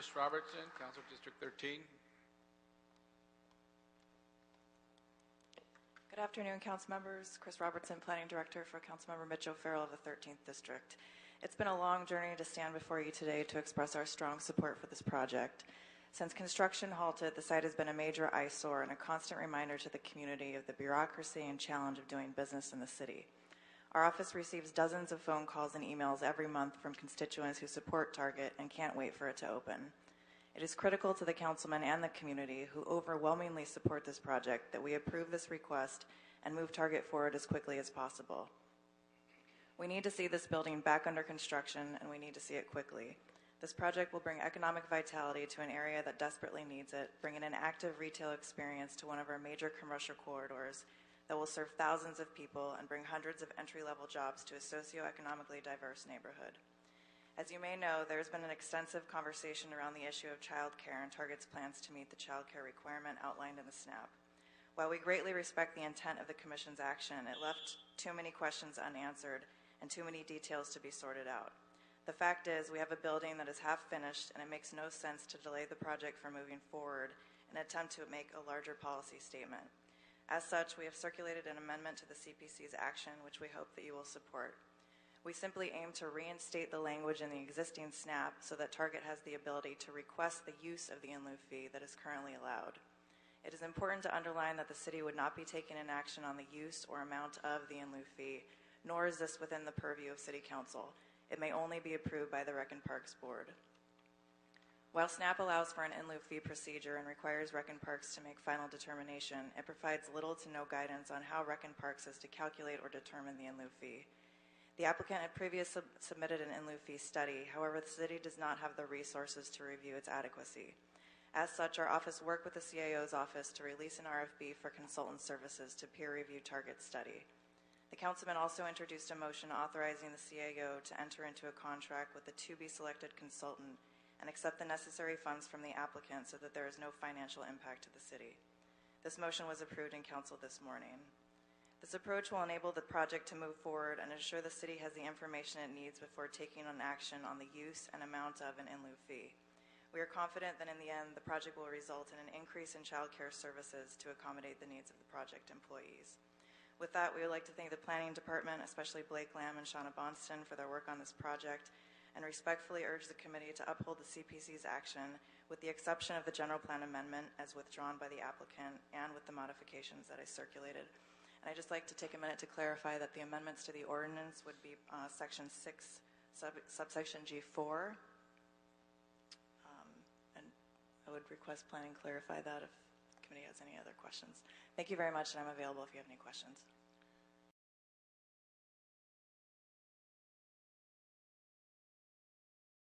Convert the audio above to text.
Ms. Robertson, Council District 13. Good afternoon, Council members. Chris Robertson, Planning Director for Councilmember Mitch O'Farrell of the 13th District. It's been a long journey to stand before you today to express our strong support for this project. Since construction halted, the site has been a major eyesore and a constant reminder to the community of the bureaucracy and challenge of doing business in the city. Our office receives dozens of phone calls and emails every month from constituents who support Target and can't wait for it to open. It is critical to the councilmen and the community who overwhelmingly support this project that we approve this request and move Target forward as quickly as possible. We need to see this building back under construction, and we need to see it quickly. This project will bring economic vitality to an area that desperately needs it, bringing an active retail experience to one of our major commercial corridors that will serve thousands of people and bring hundreds of entry-level jobs to a socioeconomically diverse neighborhood. As you may know, there's been an extensive conversation around the issue of child care and Target's plans to meet the child care requirement outlined in the SNAP. While we greatly respect the intent of the Commission's action, it left too many questions unanswered and too many details to be sorted out. The fact is, we have a building that is half finished, and it makes no sense to delay the project from moving forward in an attempt to make a larger policy statement. As such, we have circulated an amendment to the CPC's action, which we hope that you will support. We simply aim to reinstate the language in the existing SNAP so that Target has the ability to request the use of the in-lieu fee that is currently allowed. It is important to underline that the city would not be taking an action on the use or amount of the in-lieu fee, nor is this within the purview of City Council. It may only be approved by the Rec and Parks Board. While SNAP allows for an in-lieu fee procedure and requires Rec and Parks to make final determination, it provides little to no guidance on how Rec and Parks is to calculate or determine the in-lieu fee. The applicant had previously submitted an in-lieu fee study. However, the city does not have the resources to review its adequacy. As such, our office worked with the CAO's office to release an RFP for consultant services to peer review Target's study. The councilman also introduced a motion authorizing the CAO to enter into a contract with the to-be-selected consultant and accept the necessary funds from the applicant so that there is no financial impact to the city. This motion was approved in council this morning. This approach will enable the project to move forward and ensure the city has the information it needs before taking an action on the use and amount of an in-lieu fee. We are confident that in the end, the project will result in an increase in child care services to accommodate the needs of the project employees. With that, we would like to thank the Planning Department, especially Blake Lamb and Shauna Bonston, for their work on this project, and respectfully urge the committee to uphold the CPC's action with the exception of the general plan amendment as withdrawn by the applicant and with the modifications that I circulated. And I'd just like to take a minute to clarify that the amendments to the ordinance would be section 6, subsection G4. And I would request planning clarify that if the committee has any other questions. Thank you very much, and I'm available if you have any questions.